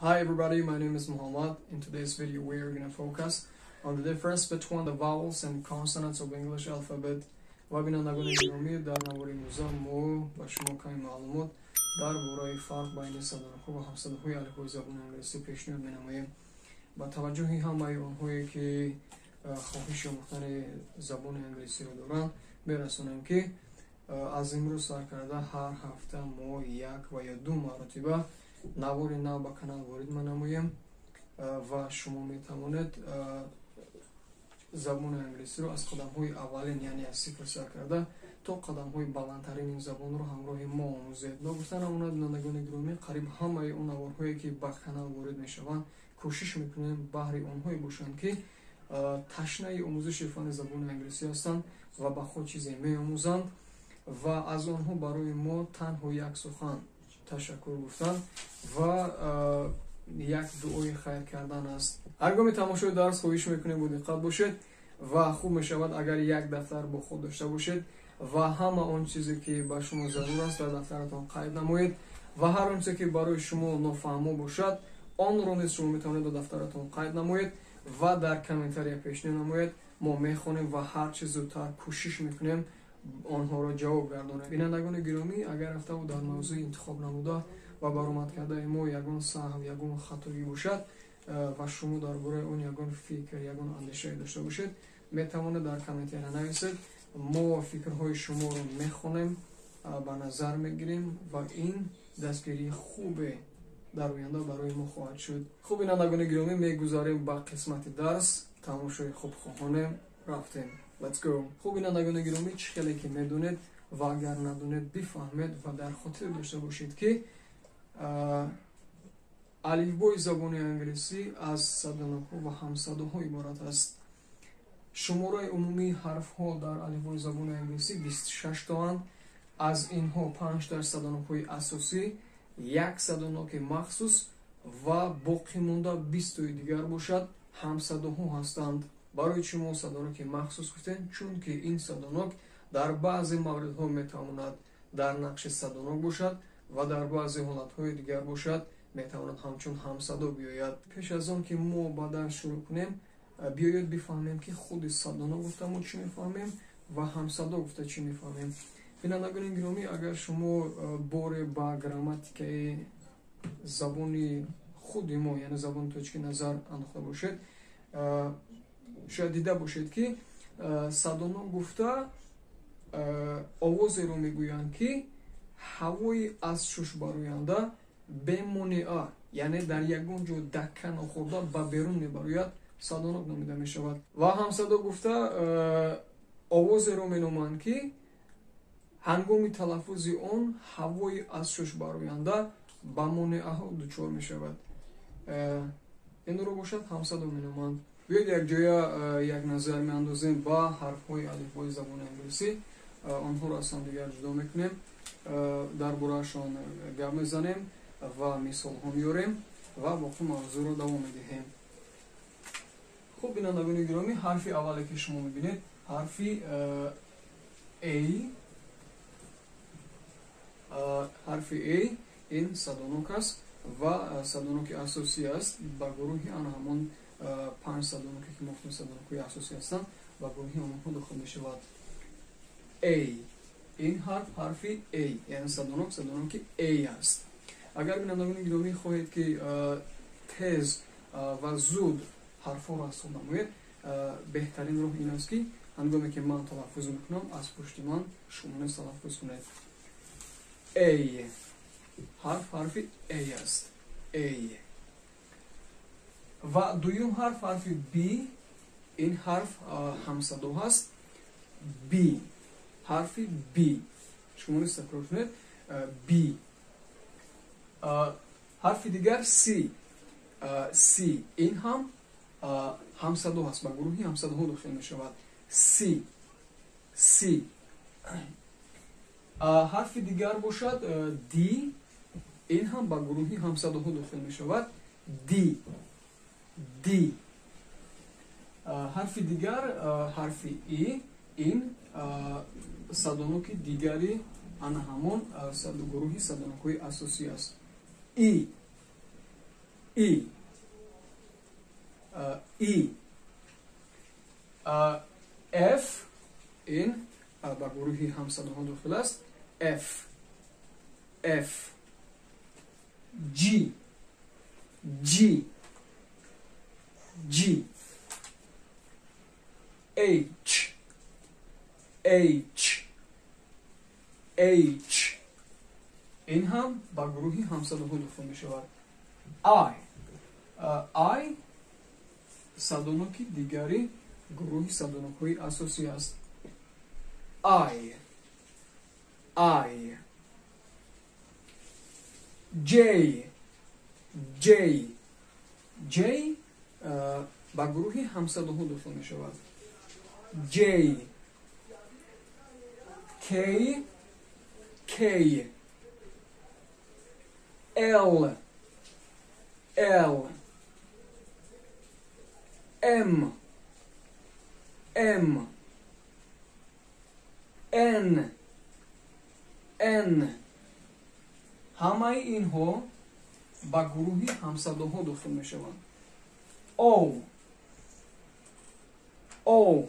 Hi everybody, my name is Muhammad. In today's video we are going to focus on the difference between the vowels and consonants of English alphabet. و بینندگان گرامی در نوار امروزه ما با شما کمی معلومات درباره فرق بین صداها و همصداهای الفبای زبان انگلیسی پیشنهاد می‌نماییم. با توجه همه آنهایی که خواهش آموختن زبان انگلیسی رو دارند می‌رسانم که از امروز سر کرده هر هفته ما یک و یا دو مرتبه نوار نو با کانال وارد می‌نماییم و شما می‌توانید زبان انگلیسی رو از قدم‌های اولین یعنی از صفر سر کرده تا قدم‌های بلندترین این زبان رو همراه ما آموزید. با گفتن اونا بینندگان گرامی قریب همه اون نوارهایی که با کانال وارد میشوند کوشش میکنیم بهره اونهایی باشند که تشنه آموزش فن زبان انگلیسی هستند و با خود چیزی می‌آموزند و از آنها برای ما تنها یک سخن تشکر گفتن و یک دعای خیر کردن است. هرگاه تماشای درس خواهش میکنیم با دقت باشید و خوب میشود اگر یک دفتر با خود داشته باشید و همه آن چیزی که با شما ضرور است در دفترتان قید نمایید و هر آنچه که برای شما نافهمه باشد آن را نیز شما میتوانید در دفترتان قید نمایید و در کامنتاری پیشنهاد نمایید. ما میخوانیم و هر چیز زودتر کوشش میکنیم آنها را جواب گردانیم. بینندگان گرامی اگر رفته و در موضوع انتخاب نموده و برآمد کرده ما یگان سهو یگان خطایی باشد و شما درباره اون یگان فکر یگان اندیشه داشته باشید میتوانید در کامنتاری نویسید. ما فکرهای شما رو میخوانیم به نظر میگیریم و این دستگیری خوبه در آینده برای ما خواهد شد. خوب بینندگان گرامی میگذاریم با قسمت درس. تماشای خوب خواهانم رفتیم. Let's go. خوب بینندگان گرامی چه خیلی که میدونید و اگر ندونید بفهمید و در خاطر داشته باشید که الفبای زبان انگلیسی از صداها و همصداها عبارت است. شماره عمومی حرف ها در الفبای زبان انگلیسی 26 تا اند. از اینها 5 در صداهای اساسی، یک صدانوک مخصوص و باقی مونده 20 دیگر باشد همصداها هستند. برای چی صدانوک مخصوص گفتیم؟ چون که این صدانوک در بعضی موردها میتواند در نقش صدانوک باشد و در بعضی حالتهای دیگر باشد میتواند همچون همصدا بیاید. پیش از آن که ما بعدا شروع کنیم بیاید بفهمیم که خود صدانوک گفته ما چی میفهمیم و همصدا گفته چی میفهمیم. بینندگان گرامی اگر شما بار با گراماتیک زبانی خود ما یعنی زبان توچی نظر انداخته باشید شاید دیده باشید که صدانوک گفته آوازی رو میگویند که هوای از شش براینده بمانعه یعنی در یگان جو دکه نخورده به بیرون میبراید صدانوک نامیده میشود. و همصدا گفته آوازی رو مینامند که هنگام تلفظ آن هوای از شش براینده به مانعه ها دچار میشود. این رو باشد همصدا مینامند. بیاید یک جای یک نظر میاندازیم با حرف های الفبای زبان انگلیسی آنها را از هم دیگر جدا میکنیم درباره‌شان گپ میزنیم و مثال ها میاریم و باقی موضوع رو دوام میدهیم. خوب بینندگان گرامی حرف اولی که شما میبینید حرف A. حرف A این صدانوک است و صدانوک اساسی است. با گروهی آن همان 5 صدانوکی که مختلف صدانوکی اساسی هستند و گروهی آنها داخل می شود. A. این حرف A یعنی صدانوک A است. اگر بینندگان گرامی خواهید که تیز و زود حرف ها را حفظ نمایید بهترین راه این است که هنگامی که من تلفظ میکنم از پشت من شما نیز تلفظ کنید. A. حرف A است. A. و دویم حرف B. این حرف همصدا هست. B. حرف B. شما نیز تکرار کنید. B. حرف دیگر C. C. این هم همصدا هست. با گروهی همصدا ها داخل می شود. C. C. حرف دیگر باشد D. این هم با گروهی همصدا ها داخل می شود. D. D. حرف دیگر حرف E. این صدانوک دیگری آن همان گروهی صدانوک های اساسی است. E. E, E, F in با گروهی همصداها داخل است. F, F, G, G, G, H, H, H. این هم با گروهی همصداها داخل می شود. I, I صدانوکی دیگری گروهی صدانوک‌های اساسی است. I, J, J, J با گروهی همصداها داخل می شود. J, K, K, L, L, M, M, N, N. همه اینها با گروهی همصداها داخل می شوند. O, O,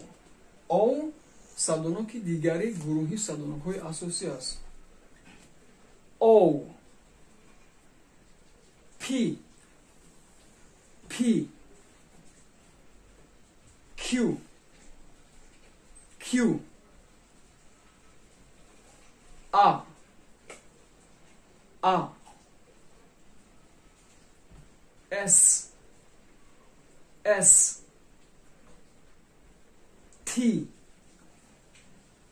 O صدانوک دیگری گروهی صدانوک‌های اساسی است. O, P, P, Q, Q, R, R, S, S, T,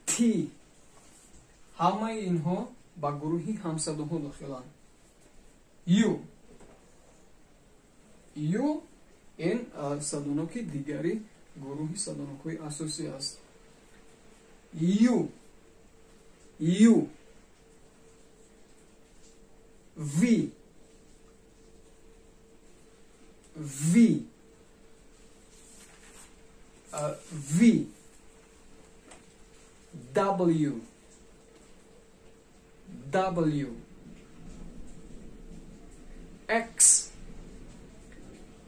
T. همه اینها با گروهی همصداها داخلند. U, U این صدانوک دیگری گروهی صدانوک‌های اساسی است. U, U, V, V, V, W, W, X,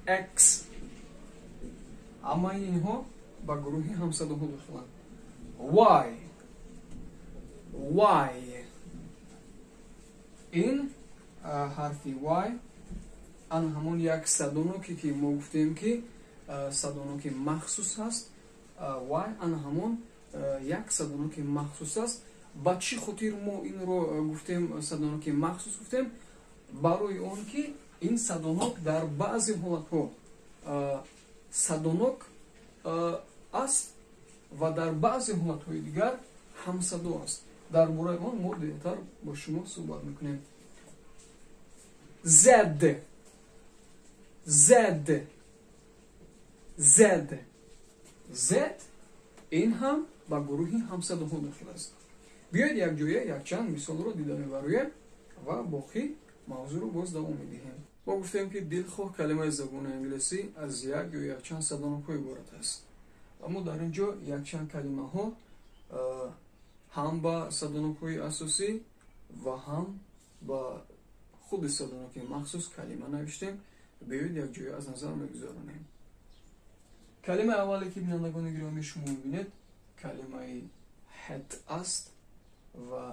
X. همه اینها با گروهی همصداها داخلند. Y, Y. این حرفی Y آن همون یک صدانوکی که ما گفتیم که صدانوک مخصوص هست. Y آن همون یک صدانوک مخصوص است. با چی خاطر ما این رو گفتیم صدانوک مخصوص گفتیم؟ برای اون که این صدانوک در بعضی حالت‌ها صدانوک است و در بعضی حالت‌های دیگر همصدا است. در مورد آن ما دیگرتر با شما صحبت میکنیم. Z, Z, Z, Z این هم با گروهی همصداها داخل است. بیایید یک جایی یک چند مثال رو دیده میبریم و باقی موضوع رو باز دوام میدهیم. ما گفتیم که دلخواه کلمه زبان انگلیسی از یک یا یک چند صدانوک عبارت است. اما در اینجا یک چند کلمه ها هم با صدانوک اساسی و هم با خود صدانوک مخصوص کلمه نوشتیم. بیایید یک جایی از نظر میگذارونیم. کلمه اولی که بینندگان گرامی شما میبینید کلمه هت است و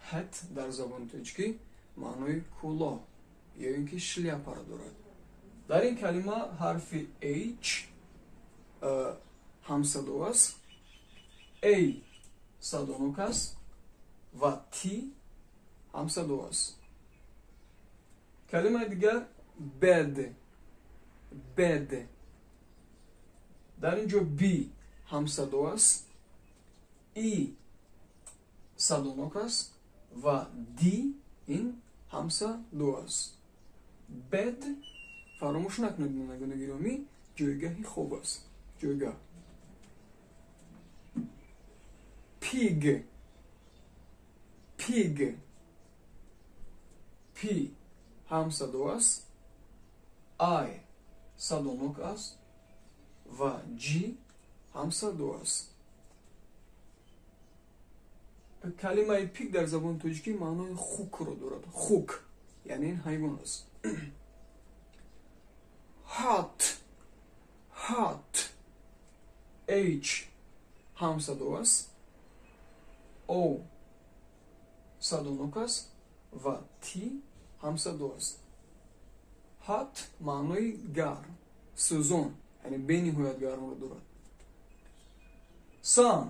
هت در زبان تاجیکی معنای کلاه یا اینکه شلیاپا را دارد. در این کلمه حرف H همصدا است، A صدانوک است و T همصدا است. کلمه دیگر bed، bed. در اینجا B همصدا است، E صدانوک است و D این همصدا است. bed فراموش نکنید بینندگان گرامی جایگاهی خوب است. جایگاه. pig، pig، P همصدا است، I صدانوک است و G همصدا است. کلمه پیگ در زبان تاجیکی معنای خوک رو دارد. خوک یعنی این حیوان است. H ҳамсаду аст, O садонок аст ва T ҳамсаду аст. Hot маънои гарм, сӯзон, яъне бениҳоят гармро дорад. Sun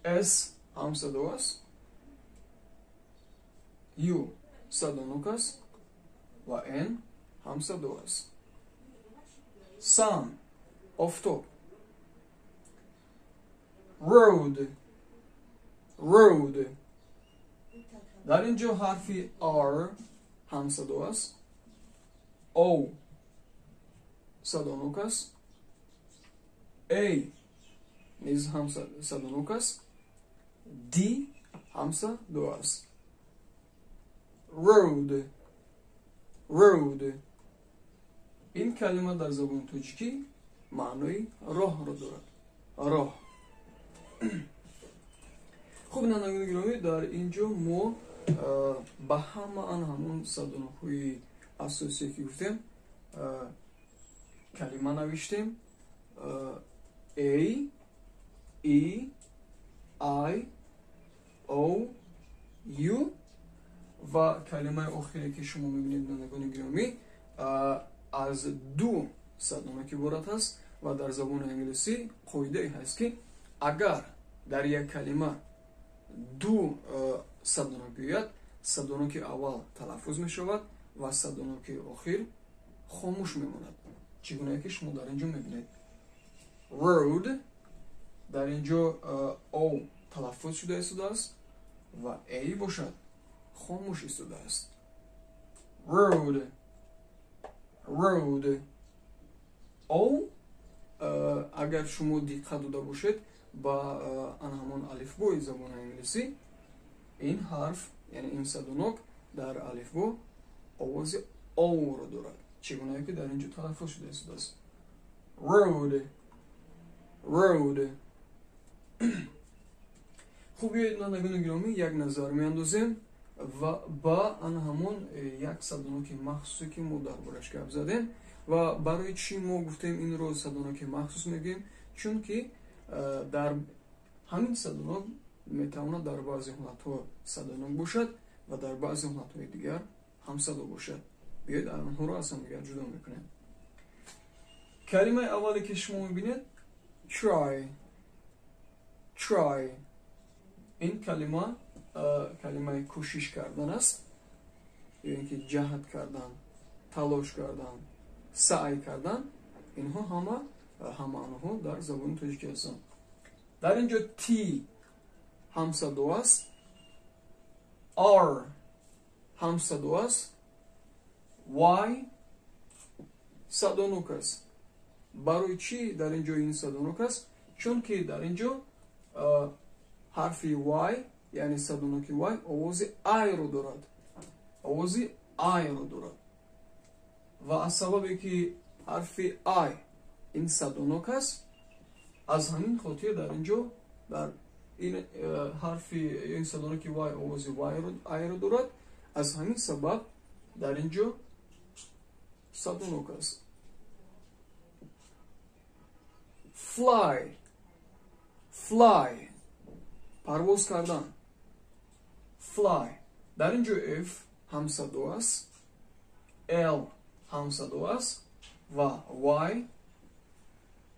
S ҳамсаду аст, U садонок аст ва N ҳамсаду аст. Sun офтоб. Road дар ин ҷо ҳарфи R ҳамсаду аст, O садонок аст, A низ ҳамсадонок аст, D ҳамсаду аст. Road ин калима дар забони тоҷикӣ маънои роҳро дорад. Роҳ. хуб, бинандагони гиромӣ, дар ин ҷо мо ба ҳамаан ҳамон садонокҳои асосие ки гуфтем калима навиштем. A, E, I, O, U ва калимаи охире ки шумо мебинед, бинандагони гиромӣ, аз ду садонок иборат аст ва дар забони англисӣ қоидаи ҳаст ки агар дар як калима ду садонок биёяд, садоноки аввал талаффуз мешавад ва садоноки охир хомӯш мемонад. чӣ гунае ки шумо дар ин ҷо мебинед. Road дар ин ҷо O талаффуз шуда истодааст ва A бошад хомӯш истодааст. Road O агар шумо диққат дода бошед ба ҳамон алифбои забони англисӣ, ин ҳарф, яъне ин садонок дар алифбо овози O-ро дорад. чӣ гунае ки дар ин ҷо талаффуз шуда истодааст. Road. хуб, биёед бинандагони гиромӣ як назар меандозем ва ба ҳамон як садоноки махсусе ки мо дар бораш гап задем. ва барои чӣ мо гуфтем инро садоноки махсус мегӯем? чунки дар ҳамин садонок метавонад дар баъзе ҳолатҳо садонок бошад ва дар баъзе ҳолатҳои дигар ҳамсадо бошад. биёед онҳоро аз ҳамдигар ҷудо мекунем. калимаи аввале ки шумо мебинед try. ин калима калимаи кӯшиш кардан аст, ё ин ки ҷаҳд кардан, талош кардан, саъй кардан. инҳо ҳама маъноҳо дар забони тоҷикӣ ҳастанд. дар ин ҷо T ҳамсаду аст, R ҳамсаду аст, Y садонок аст. барои чӣ дар ин ҷо ин садонок аст? чунки дар ин ҷо ҳарфи Y, яъне садоноки Y овози I-ро дорад. ва аз сабабе ки ҳарфи I ин садонок аст, аз ҳамин хотир дар ин ҷо дар ин ҳарфи ин садоноки Y овози I-ро дорад. аз ҳамин сабаб дар ин ҷо садонок аст. Fly парвоз кардан. Fly дар ин ҷо F ҳамсаду аст, L ҳамсаду аст ва Y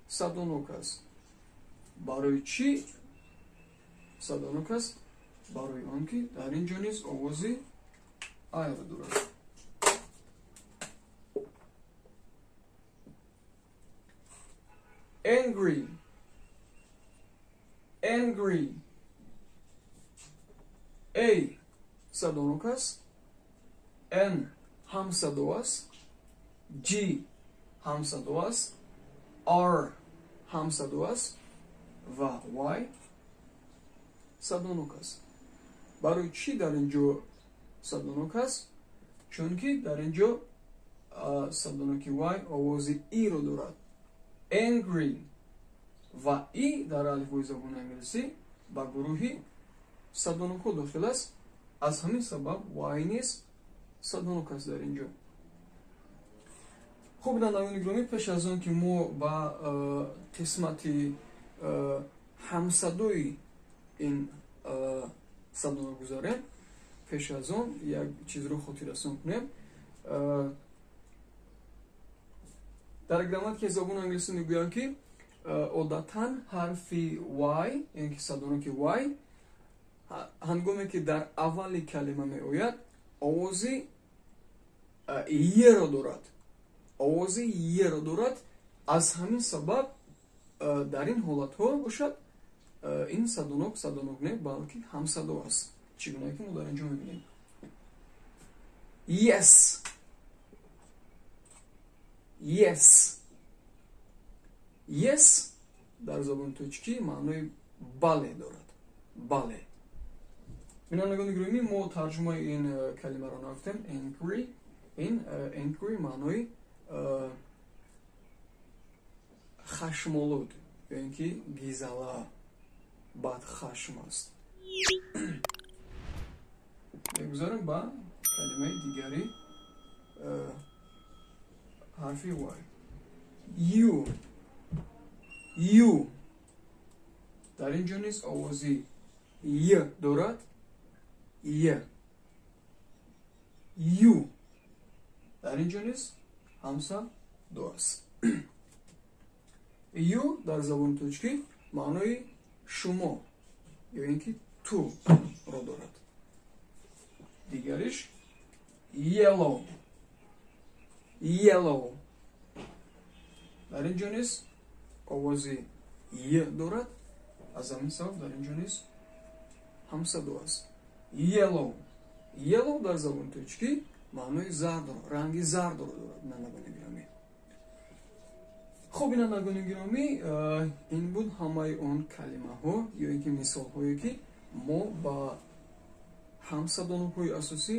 садонок аст. барои чӣ садонок аст? барои он ки дар ин ҷо низ овози I-ро дорад. Angry. A садонок аст, N ҳамсаду аст, G ҳамсаду аст, R ҳамсаду аст ва Y садонок аст. барои чӣ дар ин ҷо садонок аст? чунки дар ин ҷо садоноки Y овози И-ро дорад. Angry ва И дар алифбои забони англисӣ ба гурӯҳи садонокҳо дохил аст. аз ҳамин сабаб Y низ садонок аст дар ин ҷо. хуб бинандагони гиромӣ, пеш аз он ки мо ба қисмати ҳамсадои ин садоно гузарем, пеш аз он як чизро хотиррасон кунем. дар грамматикаи забони англисӣ мегӯянд ки одатан ҳарфи y, яъне ки садоноки y ҳангоме ки дар аввали калима меояд, овози еро дорад. овози еро дорад. аз ҳамин сабаб дар ин ҳолатҳо бошад ин садонок не, балки ҳамсадо аст. чӣ гуна ки мо дар инҷо мебинем. yes, yes, yes дар забони тоҷикӣ маънои бале дорад. бале. бинандагони гиромӣ, мо тарҷумаи ин калимаро нафтем. angry. ин angry маънои хашмолуд, яъне ки гизала, бадхашм аст. мегузарем ба калимаи дигари ҳарфи y. you дар инҷо низ овози й дорад. you дар инҷо низ ҳамсадо аст. you дар забони тоҷикӣ маънои шумо ё ин ки туро дорад. дигариш yellow дар инҷо низ овози й дорад. аз ҳамин сабаб дар инҷо низ ҳамсадо аст. yellow дар забони тоҷикӣ маънои зардро, ранги зардро дорад. бинандагони гиромӣ, хуб бинандагони гиромӣ, ин буд ҳамаи он калимаҳо ё ин ки мисолҳое ки мо ба ҳамсадонокҳои асосӣ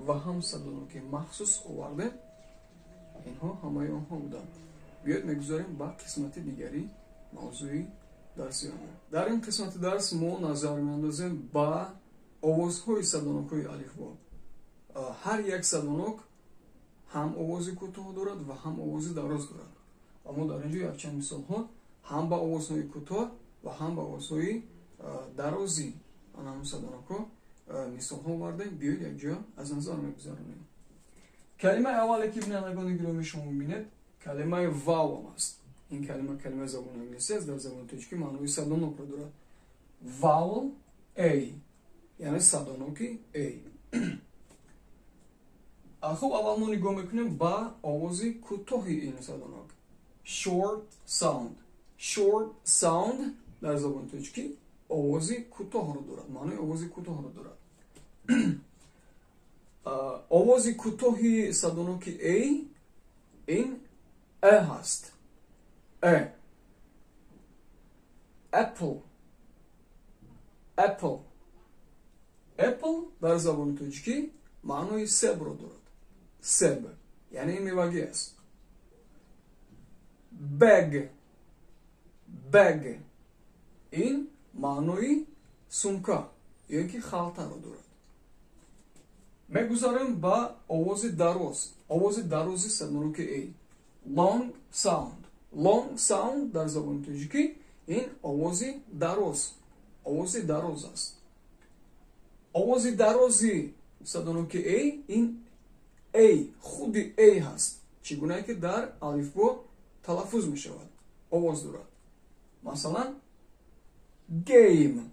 ва ҳамсадоноки махсус овардем. инҳо ҳамаи онҳо буданд. биёед мегузарем ба қисмати дигари мавзӯи дарсиёмон. дар ин қисмати дарс мо назар меандозем ба овозҳои садонокҳои алифбо. ҳар як садонок ҳам овози кӯтоҳ дорад ва ҳам овози дароз дорад. ва мо дар инҷо якчанд мисолҳо ҳам ба овозҳои кӯтоҳ ва ҳам ба овозҳои дарози ҳамон садонокҳо мисолҳо овардем. биёед якҷоя аз назар мегузаронем. калимаи аввале ки бинандагони гиромӣ шумо мебинед, калимаи vowel аст. ин калимаи забони англисӣ аст. дар забони тоҷикӣ маънои садонокро дорад. vowel a, яъне садоноки a. хуб, аввал мо нигоҳ мекунем ба овози кӯтоҳи ин садонок. short sound дар забони тоҷикӣ овози кӯтоҳро дорад. маънои овози кӯтоҳро дорад. овози кӯтоҳи садоноки a ин ҳаст. apple дар забони тоҷикӣ маънои себро дорад. себ яъне мевагӣ аст. bag ин маънои сумка ё ин ки халтаро дорад. мегузарем ба овози дароз. овози дарози садоноки a. long sound дар забони тоҷикӣ ин овози дароз аст. овози дарози садоноки a ин a, худи a ҳаст. чӣ гунае ки дар алифбо талаффуз мешавад. овоз дорад. масалан game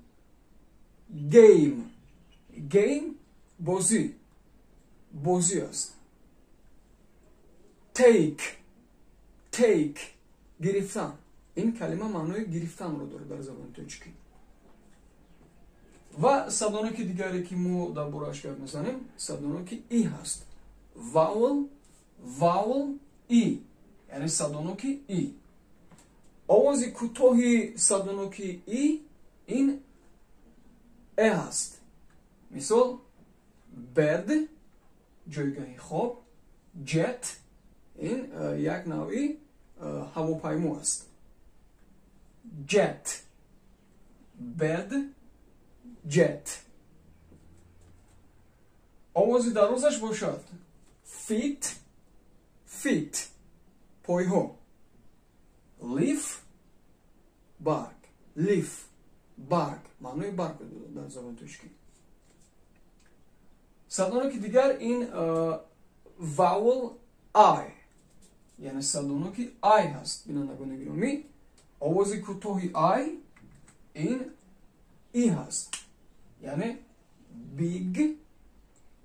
бозӣ аст. take гирифтан. ин калима маънои гирифтанро дорад дар забони тоҷикӣ. ва садоноки дигаре ки мо дар борааш гап мезанем, садоноки и ҳаст. vowel и, яъне садоноки и. овози кӯтоҳи садоноки и ин ҳаст. мисол bed ҷойгоҳи хоб, jet ин як навъи ҳавопаймо аст. jet, bed, jet. овози дарозаш бошад fit پایها. leaf bark, leaf bark معنای برگ در زبان ترکی. صدانوک دیگر این vowel I یعنی صدانوک I هست. بینندگان گرامی آواز کوتاهی I این ای هست یعنی big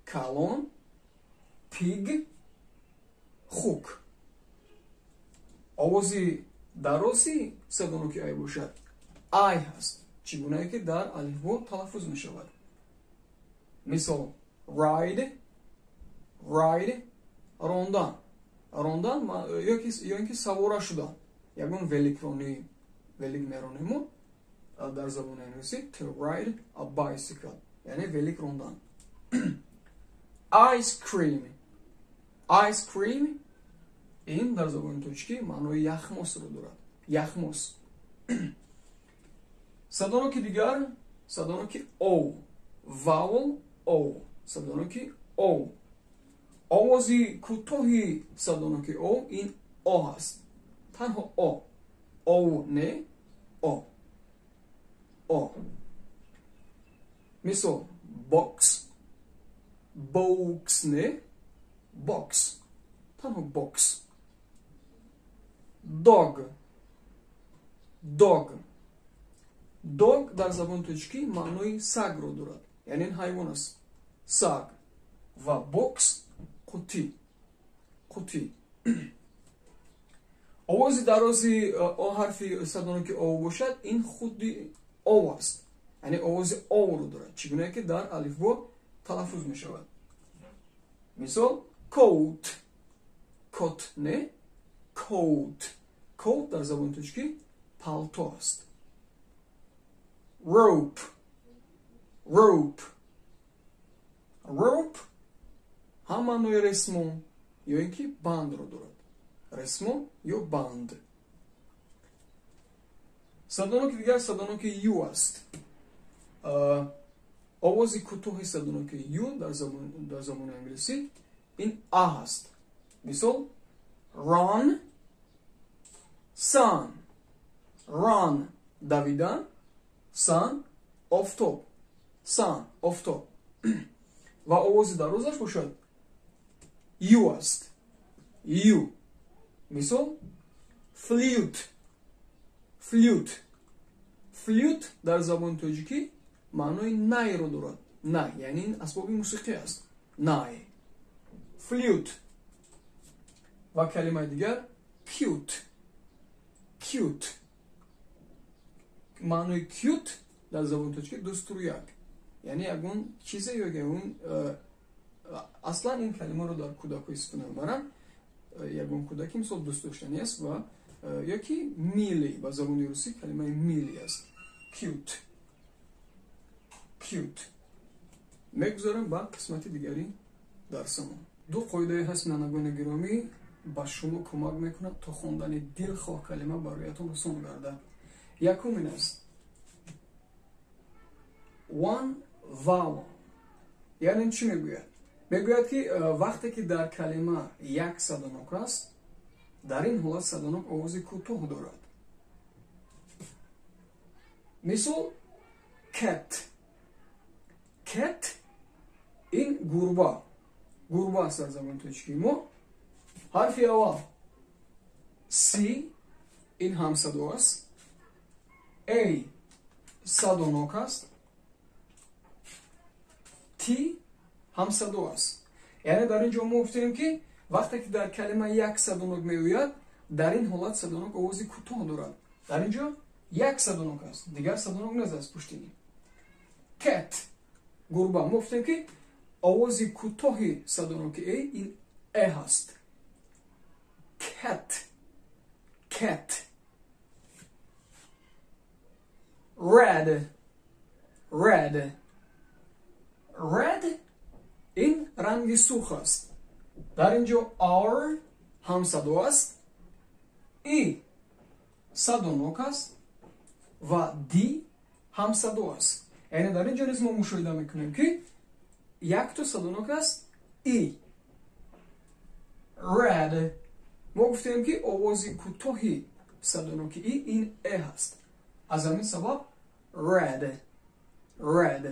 کلان pig خوک. آوازی درازی صدانوک I باشد I هست چگونه که در الفبا تلفظ می شود. مثال ride راندن یا اینکه سوار شدن. یگان ولک میرانیم در زبان انگلیسی to ride a bicycle یعنی ولک راندن. ice cream این در زبان ترکی معنای یخماس رو دارد. یخماس. صدانوک دیگر صدانوک O vowel O صدانوک O. آوازی کوتاهی صدانوک O این O هست. تنها O نه O. مثال box نه box تنها box. dog در زبان ترکی معنای سگ رو دارد یعنی این حیوان است سگ. و box قوطی. آوازی درازی آ حرفی صدانوک او باشد این خودی او است یعنی آواز او رو دارد چگونه که در الفبا تلفظ می شود. مثال coat نه coat در زبان ترکی پالتو است. rope هم معنای رسمون یا اینکه بند رو دارد. رسمون یا بند. صدانوک دیگر صدانوک یو است. آوازی کوتاه صدانوک یو در زبان انگلیسی این آ هست. مثال run دویدن sun آفتاب. و آوازی درازش باشد یو است. یو. مثال flute در زبان تاجیکی معنای نای رو دارد. نای یعنی این اسباب موسیقی است. نای flute. و کلمه دیگر cute معنای cute در زبان تاجیکی دستوریک یعنی اگون چیزی یا که اون اصلا این کلمه رو در کودک استفاده می‌برن. یگون کودکی مثال دوست داشتنی است و یکی میلی با زبان روسی کلمه میلی است. cute میگذارم با قسمت دیگری درسمون. دو قاعده هست نانگان گرامی با شما کمک میکنه تا خوندن دلخواه کلمه برایتون آسان گردد. یکم این است one vowel یعنی چی میگوید؟ میگوید که وقتی که در کلمه یک صدانوک است در این حالت صدانوک آوازی کوتاه دارد. مثال cat این گربه است در زبان ترکی. ما حرفی اول C این هم صدا است. A صدانوک است. T هم صدا است. یعنی در اینجا ما گفتیم که وقتی که در کلمه یک صدانوک میآید در این حالت صدانوک آوازی کوتاه دارد. در اینجا یک صدانوک است دیگر صدانوک نیست پشتینی. cat گربه ما گفتیم که آوازی کوتاه صدانوک ای این هست. cat red این رنگ سرخ است. در اینجا R هم صدا است. E صدانوک است و D هم صدا است. یعنی در اینجا نیز ما مشاهده میکنیم که یک تو صدانوک است E red мо гуфтем ки овози кӯтоҳи садоноки и ин э ҳаст. аз ҳамин сабаб red red.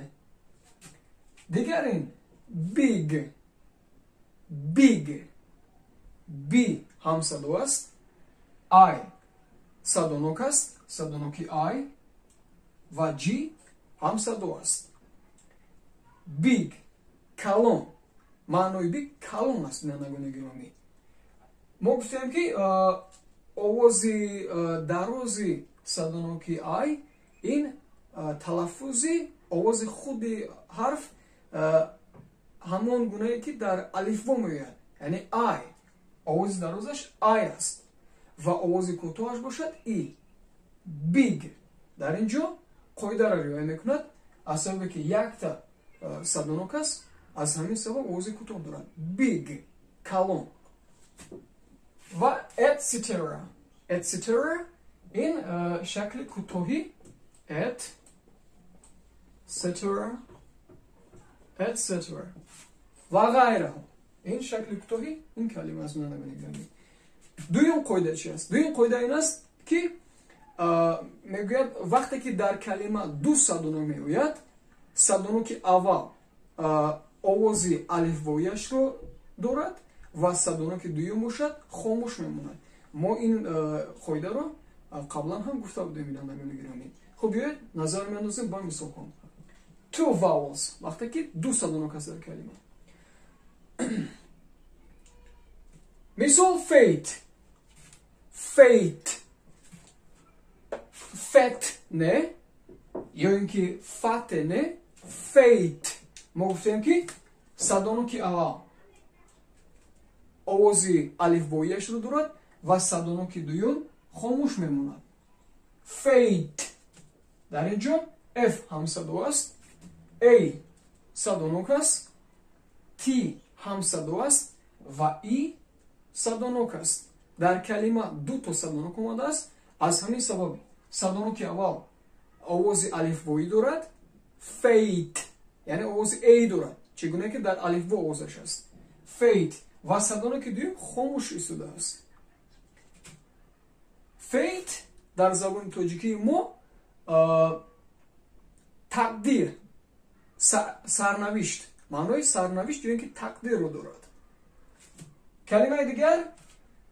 дигар ин big big b ҳамсадо аст, I садонок аст, садоноки I ва G ҳамсадо аст. Big калон, маънои big калон аст. бинандагони гиромӣ, мо гуфтем ки овози дарози садоноки I ин талаффузи овози худи ҳарф ҳамон гунае ки дар алифбо меояд, яъне I овози дарозаш I аст ва овози кӯтоҳаш бошад и. Big дар ин ҷо қоидаро риоя мекунад, аз сабабе ки якта садонок аст, аз ҳамин сабаб овози кӯтоҳ дорад. Big калон ва etc. ин шакли кӯтоҳи etc ва ғайраҳо. ин шакли кӯтоҳи ин калима аст. дуюм қоида чи аст? дуюм қоида ин аст ки мегӯяд вақте ки дар калима ду садонок меояд, садоноки аввал овози алифбояшро дорад ва садоноки дуюм бошад хомӯш мемонад. мо ин қоидаро қаблан ҳам гуфта будем бинандагони гиромӣ. хуб биёед назар меандозем ба мисолҳо. Two vowels вақте ки ду садонок аст дар калима. мисол fate fat не ё ин ки fate не fate. мо гуфтем ки садоноки аввал овози алифбоияшро дорад ва садоноки дуюм хомӯш мемонад. Fate дар ин ҷо f ҳамсадо аст, a садонок аст, t ҳамсадо аст ва i садонок аст. дар калима ду то садонок омадааст, аз ҳамин сабаб садоноки аввал овози алифбоӣ дорад, fate яъне овози a дорад, чӣ гуна ки дар алифбо овозаш аст. Fate ва садоноки дуюм хомӯш истодааст. Fate дар забони тоҷикии мо тақдир, сарнавишт, маънои сарнавишт ё ин ки тақдирро дорад. калимаи дигар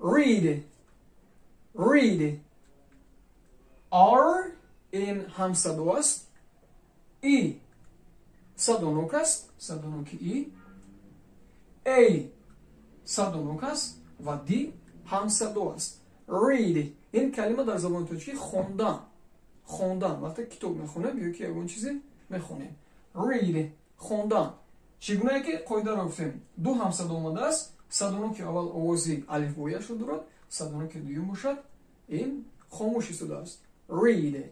read r ин ҳамсадо аст, i садонок аст, садоноки i, a садонок аст ва d ҳамсадо аст. Read ин калима дар забони тоҷикӣ хондан, вақте китоб мехонем ё ки ягон чизе мехонем. Read хондан, чӣ гунае ки қоидаро гуфтем, ду ҳамсадо омадааст, садоноки аввал овози алифбоияшро дорад, садоноки дуюм бошад ин хомӯш истодааст. Read.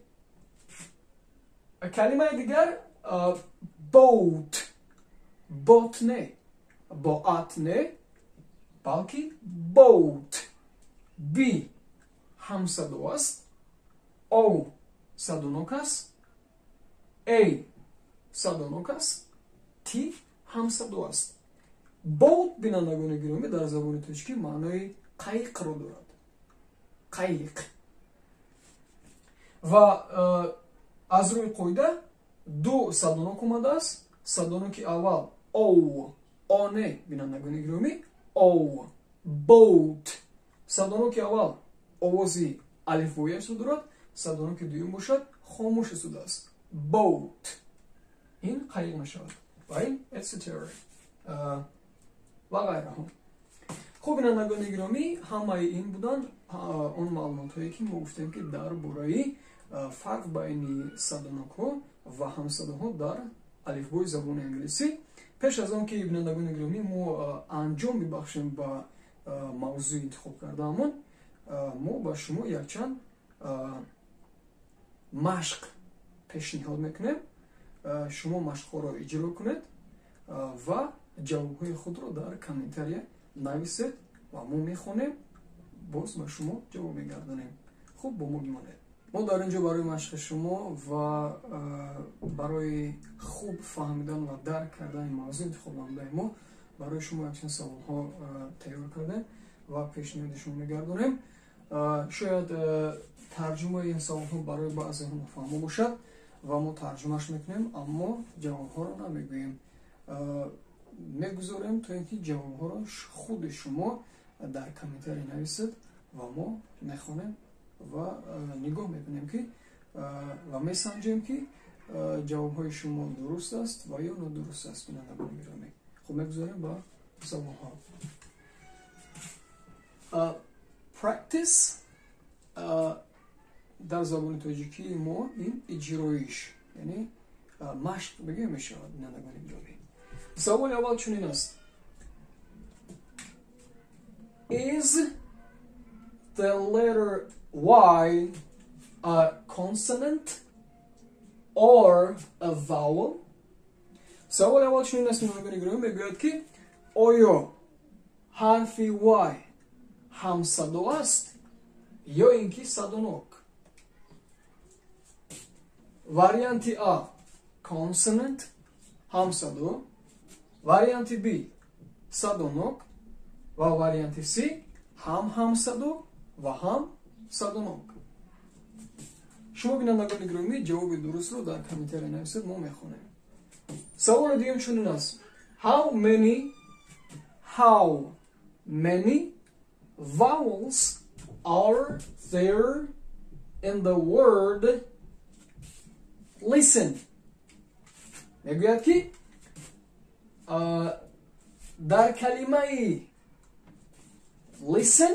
калимаи дигар boat не, боат не, балки boat. b ҳамсадо аст, o садонок аст, a садонок аст, t ҳамсадо аст. boat бинандагони гиромӣ дар забони тоҷикӣ маънои қайиқро дорад. қайиқ. ва аз рӯи қоида ду садонок омадааст, садоноки аввал о не бинандагони гиромӣ, o boat. садоноки аввал овози алифбоияшро дорад, садоноки дуюм бошад хомӯш истодааст. Boat. ин қайиқ мешавад. ва ин etc. ва ғайраҳо. хуб бинандагони гиромӣ, ҳамаи ин буданд он маълумотҳое ки мо гуфтем ки дар бораи фарқ байни садонокҳо ва ҳамсадоҳо дар алифбои забони англисӣ. пеш аз он ки бинандагони гиромӣ мо анҷом бибахшем ба мавзӯи интихоб кардаамон, мо ба шумо якчанд машқ пешниҳод мекунем. шумо машқҳоро иҷро кунед ва ҷавобҳои худро дар комментария нависед ва мо мехонем, боз ба шумо ҷавоб мегардонем. хуб, бо мо бимонед. мо дар ин ҷо барои машқи шумо ва барои хуб фаҳмидан ва дарк кардани мавзӯъ интихоб намудаи мо барои шумо якчанд саволҳо тайёр кардем. ва пешниҳодашон мегардонем. Шояд тарҷумаи ин саволҳо барои баъзеҳо нофаҳмо бошад ва мо тарҷумаш мекунем, аммо ҷавобҳоро намегӯем. Мегузорем то ин ки ҷавобҳоро худи шумо дар комментарий нависед ва мо мехонем ва нигоҳ мекунем ки ва месанҷем ки ҷавобҳои шумо дуруст аст ва ё нодуруст аст. Бинандагони гиромӣ, хуб мегузорем ба заволҳо. Practice дар забони тоҷикии мо ин иҷроиш, яъне машқ бигӯем мешавад. Бинандагони гиромӣ, саволи аввал чунин аст: Is the letter Y a consonant or a vowel? Саволи аввал чунин аст, бинандагони гиромӣ, мегӯяд ки оё ҳарфи Y ҳамсадо аст ё ин ки садонок. Варианти А consonant ҳамсадо, варианти Б садонок ва варианти С ҳам ҳамсадо ва ҳам садонок. шумо бинандагони гиромӣ ҷавоби дурустро дар комментарий нависед, мо мехонем. Саволи дуюм чунин аст: How many vowels are there in the word listen? мегӯяд ки дар калимаи listen,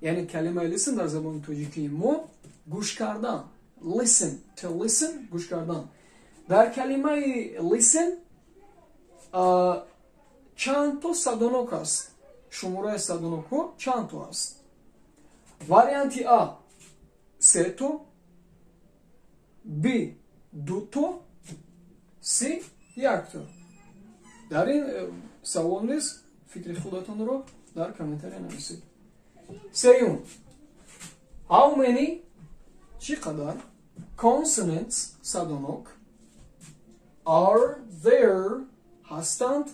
яъне калимаи listen дар забони тоҷикии мо гӯш кардан, listen, to listen, гӯш кардан. Дар калимаи listen чанд то садонок аст? шумораи садонокҳо чанд то аст? Варианти А се то, Б ду то, С як то. дар ин савол низ фикри худатонро дар комментарий нависед. Сеюм: How many, чӣ қадар, consonants садонок are there ҳастанд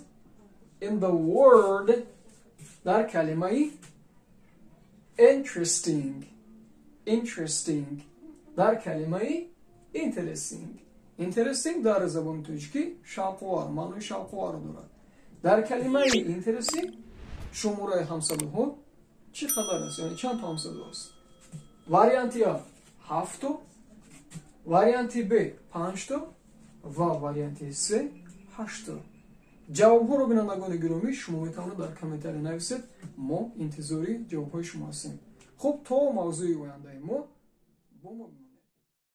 in the word дар калимаи interesting дар калимаи interesting дар забони тоҷикӣ шавқовар, маънои шавқоварро дорад. дар калимаи interesting шумораи ҳамсадоҳо чӣ қадар аст, яъне чанд то ҳамсадо аст? Варианти А 7 то, варианти Б 5 то ва варианти С 8 то. ҷавобҳоро бинандагони гиромӣ шумо метавонед дар комментарий нависед, мо интизори ҷавобҳои шумо ҳастем. хуб, то мавзӯи ояндаи мо бо мо